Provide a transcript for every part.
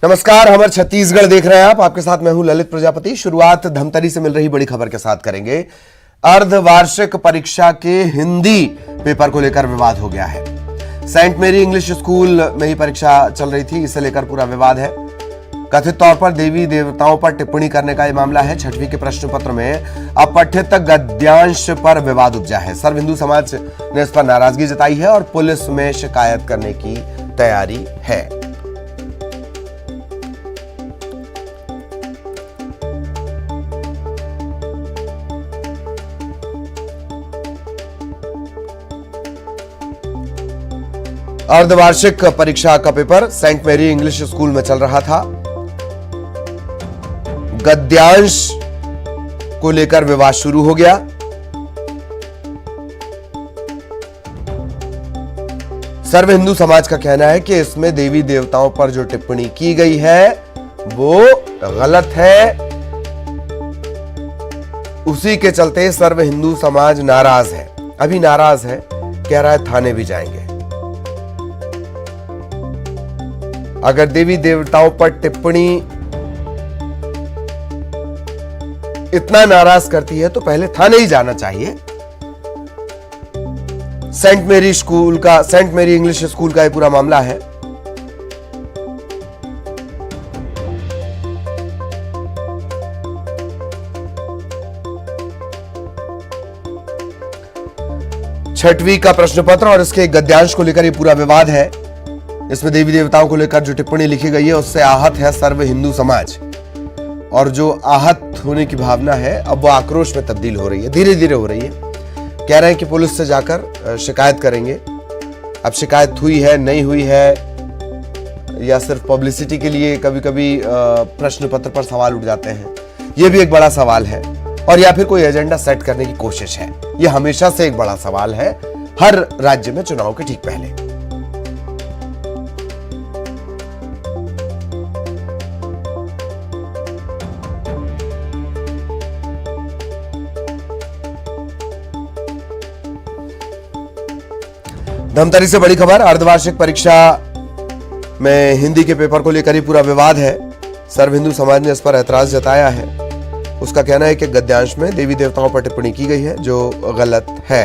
नमस्कार, हमर छत्तीसगढ़ देख रहे हैं आप। आपके साथ मैं हूं ललित प्रजापति। शुरुआत धमतरी से मिल रही बड़ी खबर के साथ करेंगे। अर्धवार्षिक परीक्षा के हिंदी पेपर को लेकर विवाद हो गया है। सेंट मेरी इंग्लिश स्कूल में ही परीक्षा चल रही थी, इसे लेकर पूरा विवाद है। कथित तौर पर देवी देवताओं पर टिप्पणी करने का यह मामला है। 6वीं के प्रश्न पत्र में अपठित गद्यांश पर विवाद उपजा है। सर्व हिंदू समाज ने इस पर नाराजगी जताई है और पुलिस में शिकायत करने की तैयारी है। अर्धवार्षिक परीक्षा का पेपर सेंट मेरी इंग्लिश स्कूल में चल रहा था। गद्यांश को लेकर विवाद शुरू हो गया। सर्व हिंदू समाज का कहना है कि इसमें देवी देवताओं पर जो टिप्पणी की गई है वो गलत है। उसी के चलते सर्व हिंदू समाज नाराज है, अभी नाराज है, कह रहा है थाने भी जाएंगे। अगर देवी देवताओं पर टिप्पणी इतना नाराज करती है तो पहले थाने ही जाना चाहिए। सेंट मेरी इंग्लिश स्कूल का यह पूरा मामला है। छठवीं का प्रश्न पत्र और इसके गद्यांश को लेकर यह पूरा विवाद है। इसमें देवी देवताओं को लेकर जो टिप्पणी लिखी गई है उससे आहत है सर्व हिंदू समाज, और जो आहत होने की भावना है अब वो आक्रोश में तब्दील हो रही है, धीरे धीरे हो रही है। कह रहे हैं कि पुलिस से जाकर शिकायत करेंगे। अब शिकायत हुई है, नहीं हुई है, या सिर्फ पब्लिसिटी के लिए कभी कभी प्रश्न पत्र पर सवाल उठ जाते हैं, ये भी एक बड़ा सवाल है। और या फिर कोई एजेंडा सेट करने की कोशिश है, ये हमेशा से एक बड़ा सवाल है हर राज्य में चुनाव के ठीक पहले। धमतरी से बड़ी खबर। अर्धवार्षिक परीक्षा में हिंदी के पेपर को लेकर ही पूरा विवाद है। सर्व हिंदू समाज ने इस पर ऐतराज जताया है। उसका कहना है कि गद्यांश में देवी देवताओं पर टिप्पणी की गई है जो गलत है।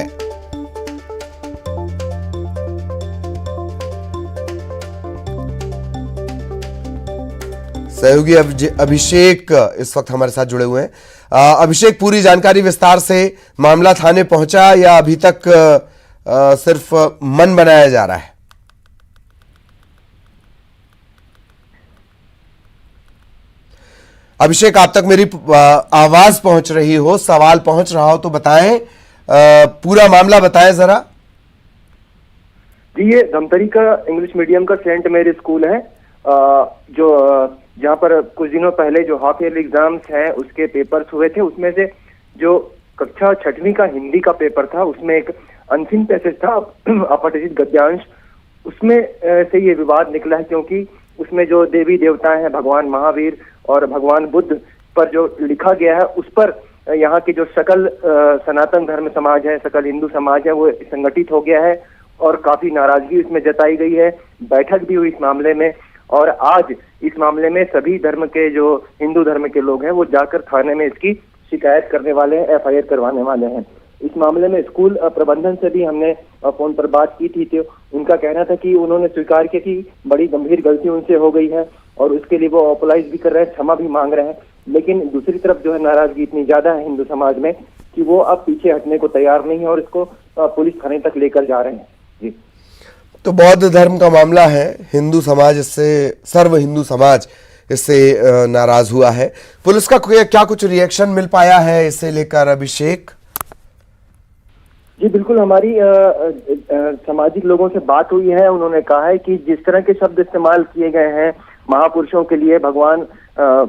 सहयोगी अभिषेक इस वक्त हमारे साथ जुड़े हुए हैं। अभिषेक, पूरी जानकारी विस्तार से, मामला थाने पहुंचा या अभी तक सिर्फ मन बनाया जा रहा है? अभिषेक, आप तक मेरी आवाज पहुंच रही हो, सवाल पहुंच रहा हो तो बताएं, पूरा मामला बताएं जरा। जी, ये धमतरी का इंग्लिश मीडियम का सेंट मेरी स्कूल है, जो जहां पर कुछ दिनों पहले जो हाफ ईयरली एग्जाम्स हैं उसके पेपर्स हुए थे। उसमें से जो कक्षा 6वीं का हिंदी का पेपर था उसमें एक अनसीन पैसेज था, अपठित गद्यांश। उसमें से ये विवाद निकला है क्योंकि उसमें जो देवी देवता हैं, भगवान महावीर और भगवान बुद्ध पर जो लिखा गया है उस पर यहाँ की जो सकल सनातन धर्म समाज है, सकल हिंदू समाज है, वो संगठित हो गया है और काफी नाराजगी इसमें जताई गई है। बैठक भी हुई इस मामले में और आज इस मामले में सभी धर्म के, जो हिंदू धर्म के लोग हैं, वो जाकर थाने में इसकी शिकायत करने वाले हैं, FIR करवाने वाले हैं। इस मामले में स्कूल प्रबंधन से भी हमने फोन पर बात की थी, तो उनका कहना था कि उन्होंने स्वीकार किया कि बड़ी गंभीर गलती उनसे हो गई है और उसके लिए वो अपोलाइज भी कर रहे हैं, क्षमा भी मांग रहे हैं। लेकिन दूसरी तरफ जो है नाराजगी इतनी ज्यादा है हिंदू समाज में कि वो अब पीछे हटने को तैयार नहीं है और इसको पुलिस थाने तक लेकर जा रहे हैं। जी, तो बौद्ध धर्म का मामला है, हिंदू समाज इससे, सर्व हिंदू समाज इससे नाराज हुआ है। पुलिस का क्या कुछ रिएक्शन मिल पाया है इसे लेकर अभिषेक? जी बिल्कुल, हमारी सामाजिक लोगों से बात हुई है। उन्होंने कहा है कि जिस तरह के शब्द इस्तेमाल किए गए हैं महापुरुषों के लिए, भगवान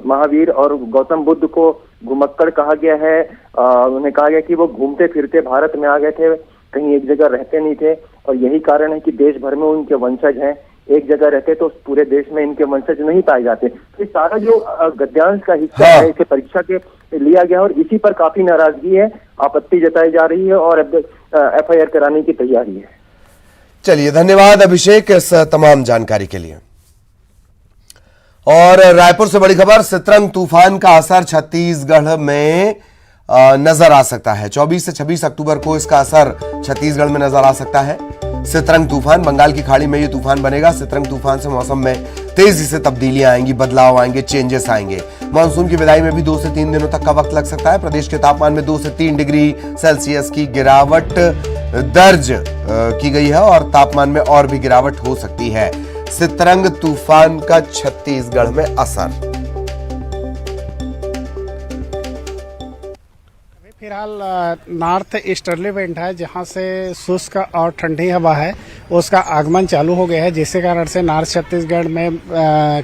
महावीर और गौतम बुद्ध को घुमक्कड़ कहा गया है। उन्होंने कहा गया कि वो घूमते फिरते भारत में आ गए थे, कहीं एक जगह रहते नहीं थे और यही कारण है कि देश भर में उनके वंशज हैं। एक जगह रहते तो पूरे देश में इनके वंशज नहीं पाए जाते। तो सारा जो गद्यांश का हिस्सा है इसे परीक्षा के लिया गया और इसी पर काफी नाराजगी है, आपत्ति जताई जा रही है और FIR कराने की तैयारी है। चलिए, धन्यवाद अभिषेक इस तमाम जानकारी के लिए। और रायपुर से बड़ी खबर, सितरंग तूफान का असर छत्तीसगढ़ में नजर आ सकता है। 24 से 26 अक्टूबर को इसका असर छत्तीसगढ़ में नजर आ सकता है। सितरंग तूफान, बंगाल की खाड़ी में ये तूफान बनेगा। सितरंग तूफान से मौसम में तेजी से तब्दीलियां आएंगी, बदलाव आएंगे, चेंजेस आएंगे। मानसून की विदाई में भी 2 से 3 दिनों तक का वक्त लग सकता है। प्रदेश के तापमान में 2 से 3 डिग्री सेल्सियस की गिरावट दर्ज की गई है और तापमान में और भी गिरावट हो सकती है। सितरंग तूफान का छत्तीसगढ़ में असर। फिलहाल नॉर्थ ईस्टर्ली विंड है, जहां से शुष्क और ठंडी हवा है उसका आगमन चालू हो गया है, जिसके कारण से नॉर्थ छत्तीसगढ़ में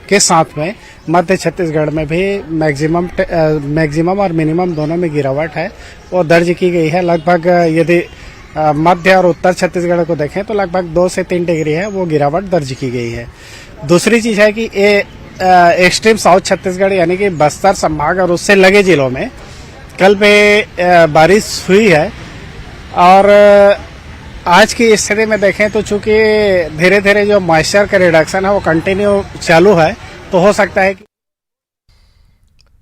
के साथ में मध्य छत्तीसगढ़ में भी मैक्सिमम और मिनिमम दोनों में गिरावट है वो दर्ज की गई है। लगभग यदि मध्य और उत्तर छत्तीसगढ़ को देखें तो लगभग 2 से 3 डिग्री है वो गिरावट दर्ज की गई है। दूसरी चीज है कि ये एक्सट्रीम साउथ छत्तीसगढ़ यानी कि बस्तर संभाग और उससे लगे जिलों में कल पे बारिश हुई है और आज की स्थिति में देखें तो चूंकि धीरे धीरे जो मॉइस्चर का रिडक्शन है वो कंटिन्यू चालू है, तो हो सकता है कि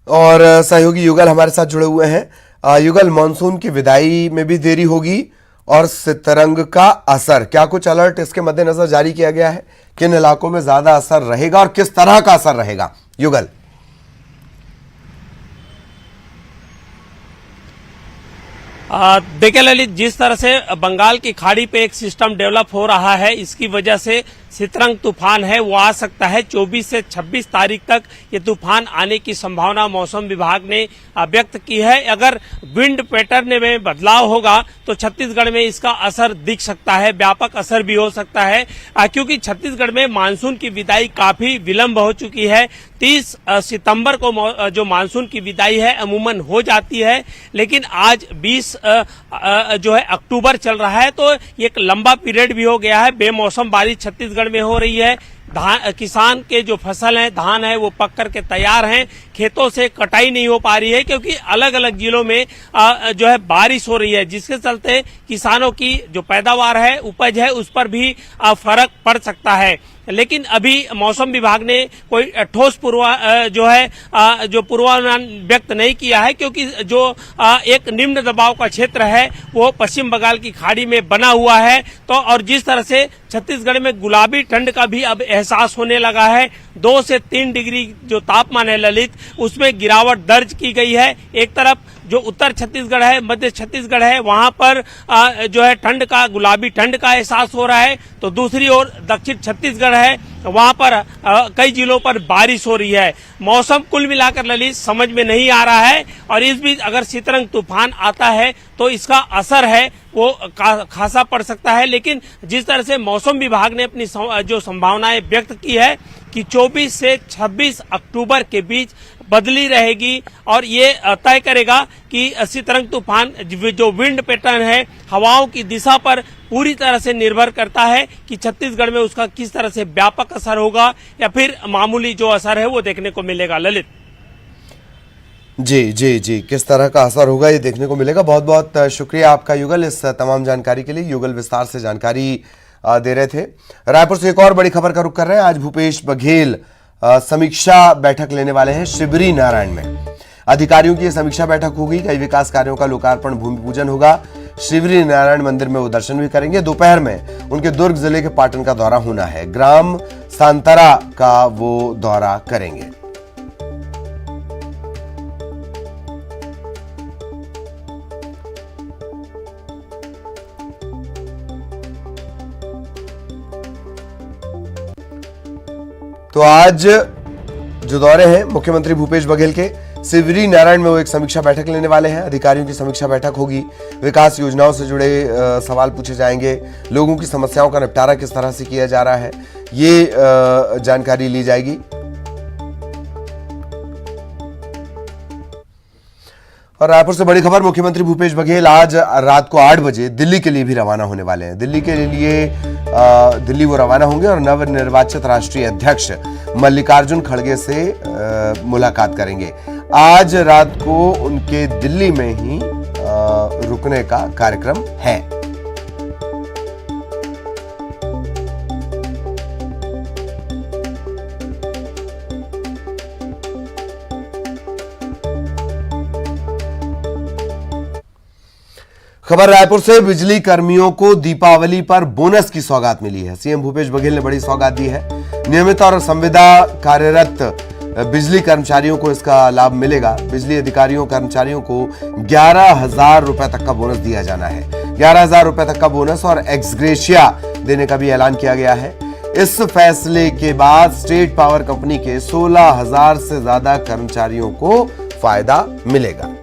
और सहयोगी युगल हमारे साथ जुड़े हुए हैं। युगल, मानसून की विदाई में भी देरी होगी और सितरंग का असर, क्या कुछ अलर्ट इसके मद्देनजर जारी किया गया है? किन इलाकों में ज्यादा असर रहेगा और किस तरह का असर रहेगा? युगल। देखिए ललित, जिस तरह से बंगाल की खाड़ी पे एक सिस्टम डेवलप हो रहा है, इसकी वजह से सितरंग तूफान है वो आ सकता है। 24 से 26 तारीख तक ये तूफान आने की संभावना मौसम विभाग ने व्यक्त की है। अगर विंड पैटर्न में बदलाव होगा तो छत्तीसगढ़ में इसका असर दिख सकता है, व्यापक असर भी हो सकता है, क्योंकि छत्तीसगढ़ में मानसून की विदाई काफी विलंब हो चुकी है। 30 सितंबर को जो मानसून की विदाई है अमूमन हो जाती है, लेकिन आज 20 जो है अक्टूबर चल रहा है, तो एक लंबा पीरियड भी हो गया है। बेमौसम बारिश छत्तीसगढ़ में हो रही है। किसान के जो फसल है, धान है, वो पक करके तैयार हैं, खेतों से कटाई नहीं हो पा रही है क्योंकि अलग अलग जिलों में जो है बारिश हो रही है, जिसके चलते किसानों की जो पैदावार है, उपज है, उस पर भी फर्क पड़ सकता है। लेकिन अभी मौसम विभाग ने कोई ठोस पूर्वानुमान व्यक्त नहीं किया है, क्योंकि जो एक निम्न दबाव का क्षेत्र है वो पश्चिम बंगाल की खाड़ी में बना हुआ है। तो और जिस तरह से छत्तीसगढ़ में गुलाबी ठंड का भी अब एहसास होने लगा है, 2 से 3 डिग्री जो तापमान है ललित, उसमें गिरावट दर्ज की गई है। एक तरफ जो उत्तर छत्तीसगढ़ है, मध्य छत्तीसगढ़ है, वहां पर जो है ठंड का, गुलाबी ठंड का एहसास हो रहा है, तो दूसरी ओर दक्षिण छत्तीसगढ़ है, वहां पर कई जिलों पर बारिश हो रही है। मौसम कुल मिलाकर ललित समझ में नहीं आ रहा है और इस बीच अगर सितरंग तूफान आता है तो इसका असर है वो खासा पड़ सकता है। लेकिन जिस तरह से मौसम विभाग ने अपनी जो संभावनाएं व्यक्त की है कि 24 से 26 अक्टूबर के बीच बदली रहेगी और ये तय करेगा कि सितरंग तूफान जो विंड पैटर्न है, हवाओं की दिशा पर पूरी तरह से निर्भर करता है कि छत्तीसगढ़ में उसका किस तरह से व्यापक असर होगा या फिर मामूली जो असर है वो देखने को मिलेगा। ललित जी जी जी, किस तरह का असर होगा ये देखने को मिलेगा। बहुत बहुत शुक्रिया आपका युगल इस तमाम जानकारी के लिए। युगल विस्तार से जानकारी दे रहे थे। रायपुर से एक और बड़ी खबर का रुख कर रहे हैं। आज भूपेश बघेल समीक्षा बैठक लेने वाले हैं शिवरी नारायण में। अधिकारियों की समीक्षा बैठक होगी, कई विकास कार्यों का लोकार्पण, भूमि पूजन होगा। शिवरी नारायण मंदिर में वो दर्शन भी करेंगे। दोपहर में उनके दुर्ग जिले के पाटन का दौरा होना है। ग्राम सांतरा का वो दौरा करेंगे। तो आज जो दौरे हैं मुख्यमंत्री भूपेश बघेल के, शिवरी नारायण में वो एक समीक्षा बैठक लेने वाले हैं। अधिकारियों की समीक्षा बैठक होगी, विकास योजनाओं से जुड़े सवाल पूछे जाएंगे, लोगों की समस्याओं का निपटारा किस तरह से किया जा रहा है ये जानकारी ली जाएगी। और रायपुर से बड़ी खबर, मुख्यमंत्री भूपेश बघेल आज रात को 8 बजे दिल्ली के लिए भी रवाना होने वाले हैं। दिल्ली वो रवाना होंगे और नवनिर्वाचित राष्ट्रीय अध्यक्ष मल्लिकार्जुन खड़गे से मुलाकात करेंगे। आज रात को उनके दिल्ली में ही रुकने का कार्यक्रम है। खबर रायपुर से, बिजली कर्मियों को दीपावली पर बोनस की सौगात मिली है। सीएम भूपेश बघेल ने बड़ी सौगात दी है। नियमित और संविदा कार्यरत बिजली कर्मचारियों को इसका लाभ मिलेगा। बिजली अधिकारियों कर्मचारियों को 11,000 रुपए तक का बोनस दिया जाना है। 11,000 रुपए तक का बोनस और एक्सग्रेशिया देने का भी ऐलान किया गया है। इस फैसले के बाद स्टेट पावर कंपनी के 16,000 से ज्यादा कर्मचारियों को फायदा मिलेगा।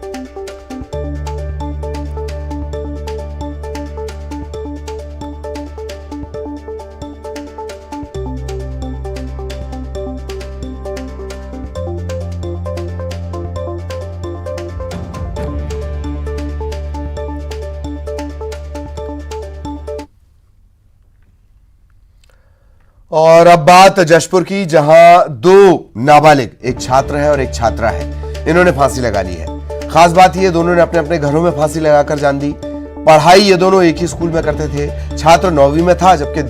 और अब बात जशपुर की, जहां दो नाबालिग, एक छात्र है और एक छात्रा है, इन्होंने फांसी लगा ली है। खास बात यह, दोनों ने अपने अपने घरों में फांसी लगाकर जान दी। पढ़ाई ये दोनों एक ही स्कूल में करते थे। छात्र 9वीं में था, जबकि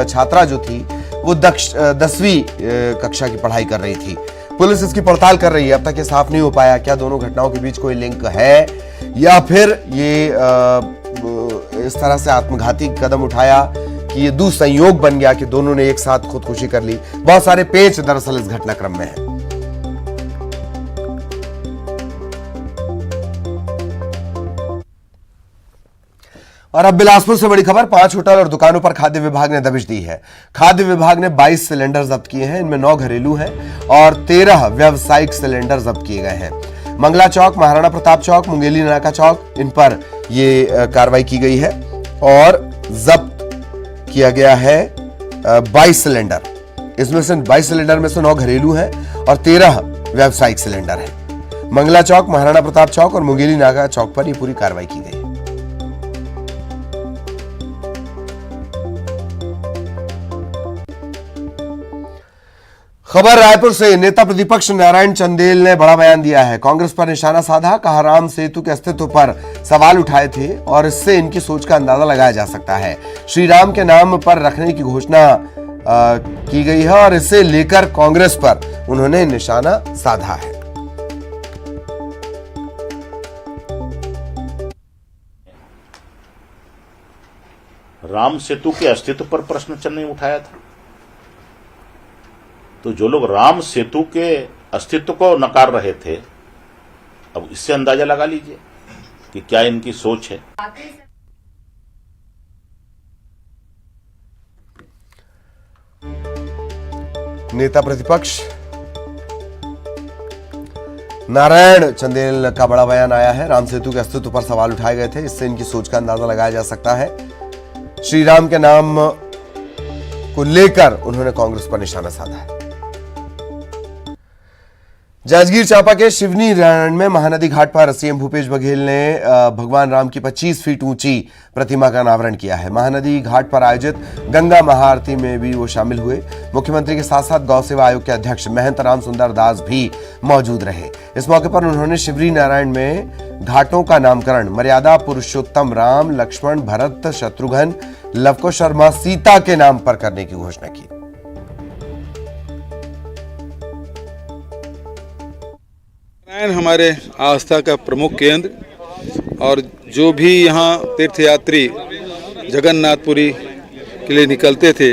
छात्रा जो थी वो 10वीं कक्षा की पढ़ाई कर रही थी। पुलिस इसकी पड़ताल कर रही है। अब तक ये साफ नहीं हो पाया क्या दोनों घटनाओं के बीच कोई लिंक है या फिर ये इस तरह से आत्मघाती कदम उठाया कि ये दुसंयोग बन गया कि दोनों ने एक साथ खुदकुशी कर ली। बहुत सारे पेच दरअसल इस घटनाक्रम में है। और अब बिलासपुर से बड़ी खबर, 5 होटल और दुकानों पर खाद्य विभाग ने दबिश दी है। खाद्य विभाग ने 22 सिलेंडर जब्त किए हैं। इनमें 9 घरेलू हैं और 13 व्यावसायिक सिलेंडर जब्त किए गए हैं। मंगला चौक, महाराणा प्रताप चौक, मुंगेली नाका चौक, इन पर यह कार्रवाई की गई है और जब्त किया गया है 22 सिलेंडर। इसमें से 22 सिलेंडर में से 9 घरेलू हैं और 13 व्यावसायिक सिलेंडर हैं। मंगला चौक, महाराणा प्रताप चौक और मुंगेली नाका चौक पर यह पूरी कार्रवाई की गई। खबर रायपुर से, नेता प्रतिपक्ष नारायण चंदेल ने बड़ा बयान दिया है। कांग्रेस पर निशाना साधा, कहा राम सेतु के अस्तित्व पर सवाल उठाए थे और इससे इनकी सोच का अंदाजा लगाया जा सकता है। श्री राम के नाम पर रखने की घोषणा की गई है और इसे लेकर कांग्रेस पर उन्होंने निशाना साधा है। राम सेतु के अस्तित्व पर प्रश्न चिन्ह नहीं उठाया था, तो जो लोग राम सेतु के अस्तित्व को नकार रहे थे, अब इससे अंदाजा लगा लीजिए कि क्या इनकी सोच है। नेता प्रतिपक्ष नारायण चंदेल का बड़ा बयान आया है। राम सेतु के अस्तित्व पर सवाल उठाए गए थे, इससे इनकी सोच का अंदाजा लगाया जा सकता है। श्री राम के नाम को लेकर उन्होंने कांग्रेस पर निशाना साधा है। जांजगीर चांपा के शिवनी नारायण में महानदी घाट पर सीएम भूपेश बघेल ने भगवान राम की 25 फीट ऊंची प्रतिमा का अनावरण किया है। महानदी घाट पर आयोजित गंगा महाआरती में भी वो शामिल हुए। मुख्यमंत्री के साथ साथ गौ सेवा आयोग के अध्यक्ष महंत राम सुंदर दास भी मौजूद रहे। इस मौके पर उन्होंने शिवनी नारायण में घाटों का नामकरण मर्यादा पुरुषोत्तम राम, लक्ष्मण, भरत, शत्रुघ्न, लवकुश शर्मा, सीता के नाम पर करने की घोषणा की। नारायण हमारे आस्था का प्रमुख केंद्र और जो भी यहाँ तीर्थयात्री जगन्नाथपुरी के लिए निकलते थे,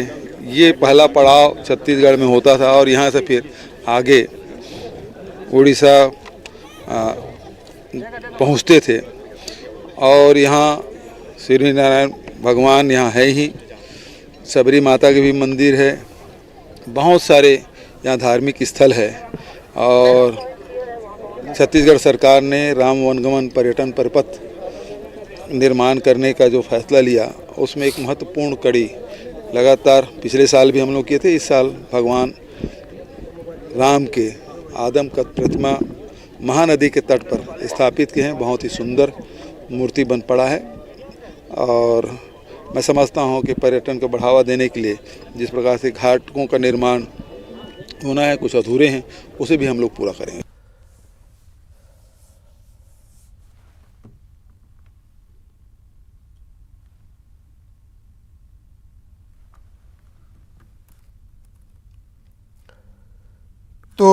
ये पहला पड़ाव छत्तीसगढ़ में होता था और यहाँ से फिर आगे उड़ीसा पहुँचते थे। और यहाँ श्री नारायण भगवान यहाँ है ही, सबरी माता के भी मंदिर है, बहुत सारे यहाँ धार्मिक स्थल है। और छत्तीसगढ़ सरकार ने राम वनगमन पर्यटन परिपथ निर्माण करने का जो फैसला लिया, उसमें एक महत्वपूर्ण कड़ी लगातार पिछले साल भी हम लोग किए थे। इस साल भगवान राम के आदमकद प्रतिमा महानदी के तट पर स्थापित किए हैं। बहुत ही सुंदर मूर्ति बन पड़ा है और मैं समझता हूं कि पर्यटन को बढ़ावा देने के लिए जिस प्रकार से घाटों का निर्माण होना है, कुछ अधूरे हैं, उसे भी हम लोग पूरा करेंगे। तो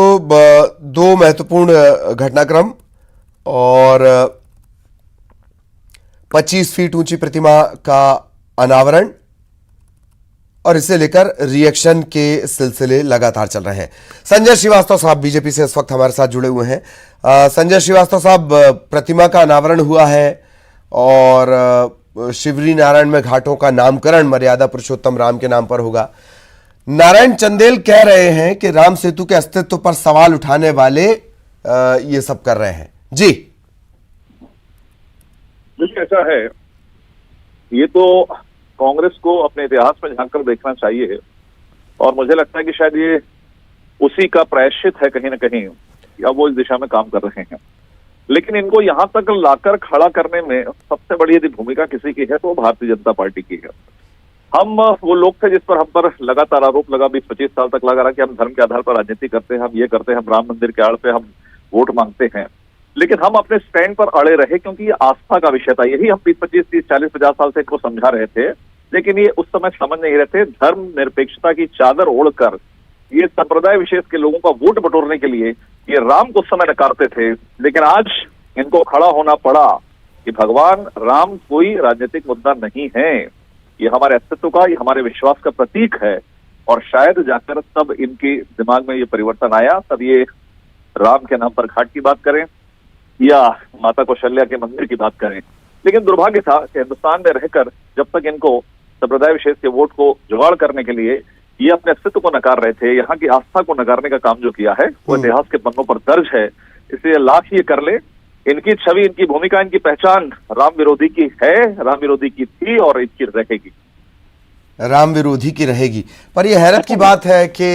दो महत्वपूर्ण घटनाक्रम और 25 फीट ऊंची प्रतिमा का अनावरण और इसे लेकर रिएक्शन के सिलसिले लगातार चल रहे हैं। संजय श्रीवास्तव साहब बीजेपी से इस वक्त हमारे साथ जुड़े हुए हैं। संजय श्रीवास्तव साहब, प्रतिमा का अनावरण हुआ है और शिवरी नारायण में घाटों का नामकरण मर्यादा पुरुषोत्तम राम के नाम पर होगा। नारायण चंदेल कह रहे हैं कि राम सेतु के अस्तित्व पर सवाल उठाने वाले ये सब कर रहे हैं। जी देखिए, ऐसा है, ये तो कांग्रेस को अपने इतिहास में झांककर देखना चाहिए और मुझे लगता है कि शायद ये उसी का प्रायश्चित है कहीं ना कहीं, या वो इस दिशा में काम कर रहे हैं। लेकिन इनको यहां तक लाकर खड़ा करने में सबसे बड़ी यदि भूमिका किसी की है तो भारतीय जनता पार्टी की है। हम वो लोग थे जिस पर हम पर लगातार आरोप लगा, 20-25 साल तक लगा रहा कि हम धर्म के आधार पर राजनीति करते हैं, हम ये करते हैं, हम राम मंदिर के आड़ पे हम वोट मांगते हैं। लेकिन हम अपने स्टैंड पर अड़े रहे क्योंकि ये आस्था का विषय था। यही हम 20-25, 30, 40, 50 साल से इनको समझा रहे थे, लेकिन ये उस समय समझ नहीं रहे थे। धर्म निरपेक्षता की चादर ओढ़कर ये संप्रदाय विशेष के लोगों का वोट बटोरने के लिए ये राम को उस समय नकारते थे। लेकिन आज इनको खड़ा होना पड़ा कि भगवान राम कोई राजनीतिक मुद्दा नहीं है, ये हमारे अस्तित्व का, ये हमारे विश्वास का प्रतीक है। और शायद जाकर तब इनके दिमाग में ये परिवर्तन आया, तब ये राम के नाम पर घाट की बात करें या माता कौशल्या के मंदिर की बात करें। लेकिन दुर्भाग्य था कि हिंदुस्तान में रहकर जब तक इनको संप्रदाय विशेष के वोट को जुगाड़ करने के लिए ये अपने अस्तित्व को नकार रहे थे, यहाँ की आस्था को नकारने का काम जो किया है वो इतिहास के पन्नों पर दर्ज है। इसलिए लाख ये कर ले, इनकी छवि, इनकी भूमिका, इनकी पहचान राम विरोधी की है, राम विरोधी की थी और इनकी रहेगी, राम विरोधी की रहेगी। पर यह हैरत की बात है कि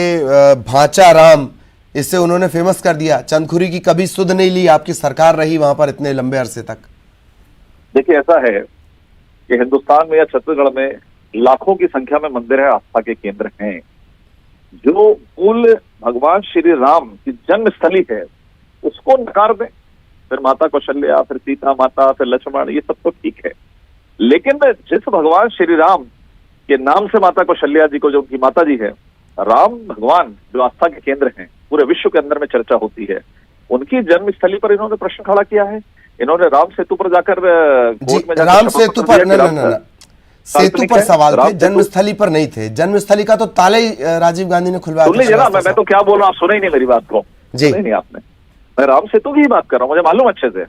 भांचा राम, इससे उन्होंने फेमस कर दिया। चंदखुरी की कभी सुध नहीं ली, आपकी सरकार रही वहां पर इतने लंबे अरसे तक। देखिए, ऐसा है कि हिंदुस्तान में या छत्तीसगढ़ में लाखों की संख्या में मंदिर है, आस्था के केंद्र हैं। जो मूल भगवान श्री राम की जन्मस्थली है उसको नकार दें, फिर माता कौशल्या, फिर सीता माता, फिर लक्ष्मण, ये सब तो ठीक है। लेकिन जिस भगवान श्री राम के नाम से माता कौशल्या जी को, जो उनकी माता जी है, राम भगवान जो आस्था के केंद्र हैं, पूरे विश्व के अंदर में चर्चा होती है, उनकी जन्मस्थली पर इन्होंने प्रश्न खड़ा किया है। इन्होंने राम सेतु पर जाकर कोर्ट में राम सेतु पर न सेतु पर सवाल थे, जन्मस्थली पर नहीं थे। जन्मस्थली का तो ताला ही राजीव गांधी ने खुलवाया। सुन लीजिए ना, मैं तो क्या बोल रहा हूँ, सुना ही नहीं मेरी बात को जी। नहीं आपने, मैं राम सेतु की ही बात कर रहा हूँ, मुझे मालूम अच्छे से।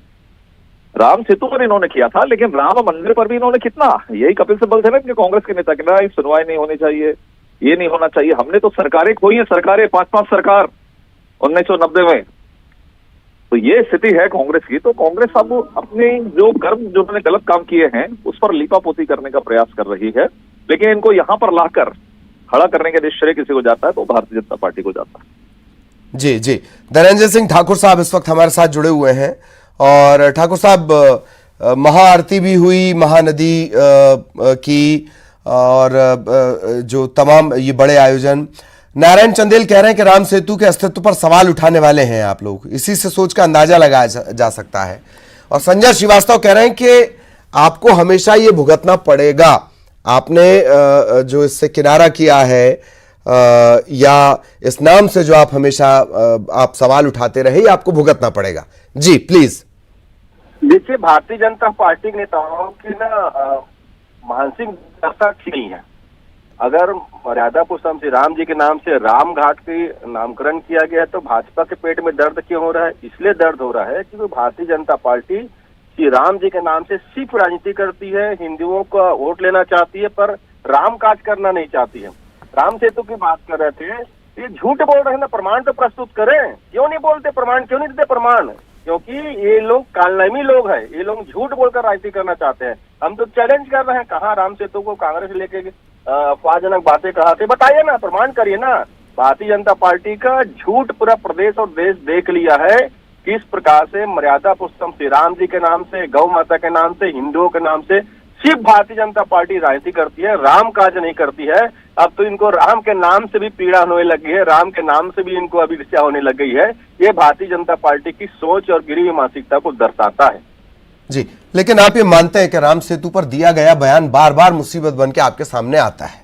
राम सेतु पर इन्होंने किया था, लेकिन राम मंदिर पर भी इन्होंने कितना, यही कपिल सिब्बल थे ना इनके कांग्रेस के नेता, कि सुनवाई नहीं होनी चाहिए, ये नहीं होना चाहिए। हमने तो सरकारें खोई है, सरकारें 5-5 सरकार 1990 में। तो ये स्थिति है कांग्रेस की। तो कांग्रेस अब अपने जो कर्म, जो उन्होंने गलत काम किए हैं, उस पर लीपापोती करने का प्रयास कर रही है। लेकिन इनको यहां पर लाकर खड़ा करने का श्रेय किसी को जाता है तो भारतीय जनता पार्टी को जाता है। जी जी, धनंजय सिंह ठाकुर साहब इस वक्त हमारे साथ जुड़े हुए हैं। और ठाकुर साहब, महाआरती भी हुई महानदी की, और जो तमाम ये बड़े आयोजन, नारायण चंदेल कह रहे हैं कि राम सेतु के अस्तित्व पर सवाल उठाने वाले हैं आप लोग, इसी से सोच का अंदाजा लगाया जा सकता है। और संजय श्रीवास्तव कह रहे हैं कि आपको हमेशा ये भुगतना पड़ेगा, आपने जो इससे किनारा किया है या इस नाम से जो आप हमेशा आप सवाल उठाते रहे, आपको भुगतना पड़ेगा। जी प्लीज। देखिए, भारतीय जनता पार्टी के नेताओं की ना मानसिक दशा ठीक नहीं है। अगर मर्यादा पुरुषोत्तम श्री राम जी के नाम से राम घाट की नामकरण किया गया है तो भाजपा के पेट में दर्द क्यों हो रहा है? इसलिए दर्द हो रहा है क्योंकि भारतीय जनता पार्टी श्री राम जी के नाम से सिर्फ राजनीति करती है, हिंदुओं का वोट लेना चाहती है, पर राम काज करना नहीं चाहती है। राम सेतु की बात कर रहे थे, ये झूठ बोल रहे हैं ना, प्रमाण तो प्रस्तुत करें। क्यों नहीं बोलते प्रमाण, क्यों नहीं देते प्रमाण? क्योंकि ये लोग कालनेमी लोग हैं, ये लोग झूठ बोलकर राजनीति करना चाहते हैं। हम तो चैलेंज कर रहे हैं, कहाँ राम सेतु को कांग्रेस लेके अपवादजनक बातें कहा थे, बताइए ना, प्रमाण करिए ना। भारतीय जनता पार्टी का झूठ पूरा प्रदेश और देश देख लिया है, किस प्रकार से मर्यादा पुरुषोत्तम श्री राम जी के नाम से, गौ माता के नाम से, हिंदुओं के नाम से सिर्फ भारतीय जनता पार्टी राजनीति करती है, राम काज नहीं करती है। अब तो इनको राम के नाम से भी पीड़ा होने लगी है, राम के नाम से भी इनको अभी ईर्ष्या होने लग गई है। ये भारतीय जनता पार्टी की सोच और गिरी हुई मानसिकता को दर्शाता है। जी, लेकिन आप ये मानते हैं कि राम सेतु पर दिया गया बयान बार बार मुसीबत बन के आपके सामने आता है?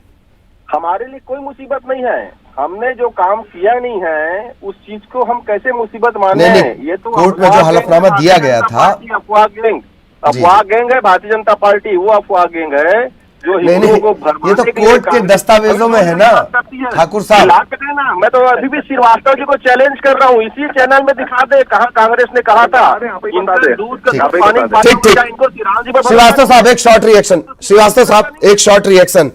हमारे लिए कोई मुसीबत नहीं है, हमने जो काम किया नहीं है उस चीज को हम कैसे मुसीबत माने? नहीं, ये तो कोर्ट में जो हलफनामा दिया गया था, अफवाह गैंग है भारतीय जनता पार्टी, वो अफवाह गैंग है जो नहीं हिंदुओं को नहीं, ये तो कोर्ट के दस्तावेजों में है ना ठाकुर साहब। ना मैं तो अभी भी श्रीवास्तव जी को चैलेंज कर रहा हूँ, इसी चैनल में दिखा दे कहाँ कांग्रेस ने कहा था दूध का ठीक। श्रीवास्तव साहब एक शॉर्ट रिएक्शन, श्रीवास्तव साहब एक शॉर्ट रिएक्शन।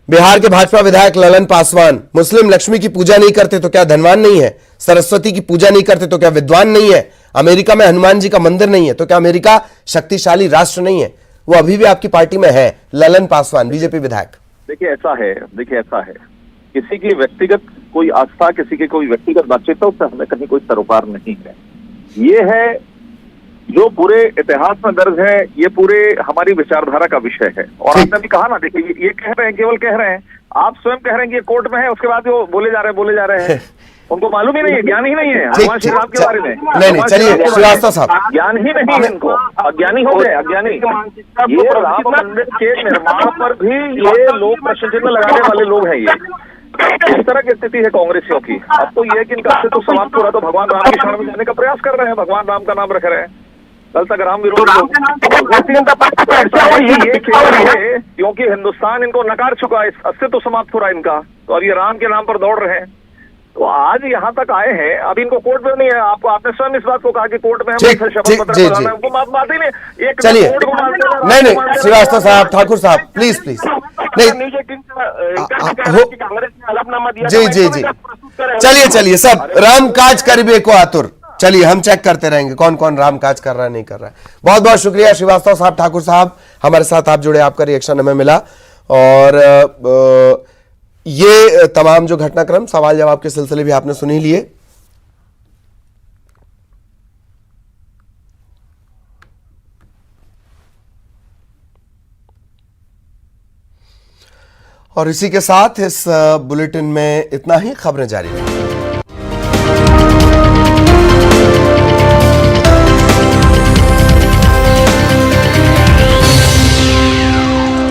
बिहार के भाजपा विधायक ललन पासवान मुस्लिम लक्ष्मी की पूजा नहीं करते तो क्या धनवान नहीं है? सरस्वती की पूजा नहीं करते तो क्या विद्वान नहीं है? अमेरिका में हनुमान जी का मंदिर नहीं है तो क्या अमेरिका शक्तिशाली राष्ट्र नहीं है? वो अभी भी आपकी पार्टी में है, ललन पासवान बीजेपी विधायक। देखिए ऐसा है, किसी की व्यक्तिगत कोई आस्था, किसी की कोई व्यक्तिगत बातचीत उससे हमें कहीं कोई सरोकार नहीं है। ये है जो पूरे इतिहास में दर्ज है, ये पूरे हमारी विचारधारा का विषय है। और आपने भी कहा ना, देखिए ये कह रहे हैं, केवल कह रहे हैं, आप स्वयं कह रहे हैं कि ये कोर्ट में है, उसके बाद वो बोले जा रहे हैं उनको मालूम ही नहीं है, ज्ञान ही नहीं है भगवान श्री राम के बारे में। नहीं चलिए श्रीवास्तव साहब, ज्ञान ही नहीं है इनको, अज्ञानी हो गए, अज्ञानी। ये राम मंदिर के निर्माण पर भी ये लोग प्रश्न चिन्ह लगाने वाले लोग हैं। ये इस तरह की स्थिति है कांग्रेसियों की। अब तो ये है कि इनका अस्तित्व समाप्त हो रहा, तो भगवान राम की शरण में जाने का प्रयास कर रहे हैं, भगवान राम का नाम रख रहे हैं। कल तक राम विरोधी क्योंकि हिंदुस्तान इनको नकार चुका है, अस्तित्व समाप्त हो रहा है इनका, तो अब ये राम के नाम पर दौड़ रहे हैं। तो आज यहाँ तक आए हैं, अब इनको कोर्ट में नहीं है। आपको आपने स्वयं इस बात को कहा कि कोर्ट में हम शपथ पत्र बनाना है, उनको बात ही नहीं। चलिए नहीं श्रीवास्तव साहब, ठाकुर साहब प्लीज नहीं, जी चलिए सब राम काज करिबे को आतुर। चलिए हम चेक करते रहेंगे कौन कौन राम काज कर रहा है, नहीं कर रहा है। बहुत बहुत शुक्रिया श्रीवास्तव साहब, ठाकुर साहब हमारे साथ आप जुड़े, आपका रिएक्शन हमें मिला। और ये तमाम जो घटनाक्रम सवाल जवाब के सिलसिले भी आपने सुन ही लिए। और इसी के साथ इस बुलेटिन में इतना ही। खबरें जारी हैं।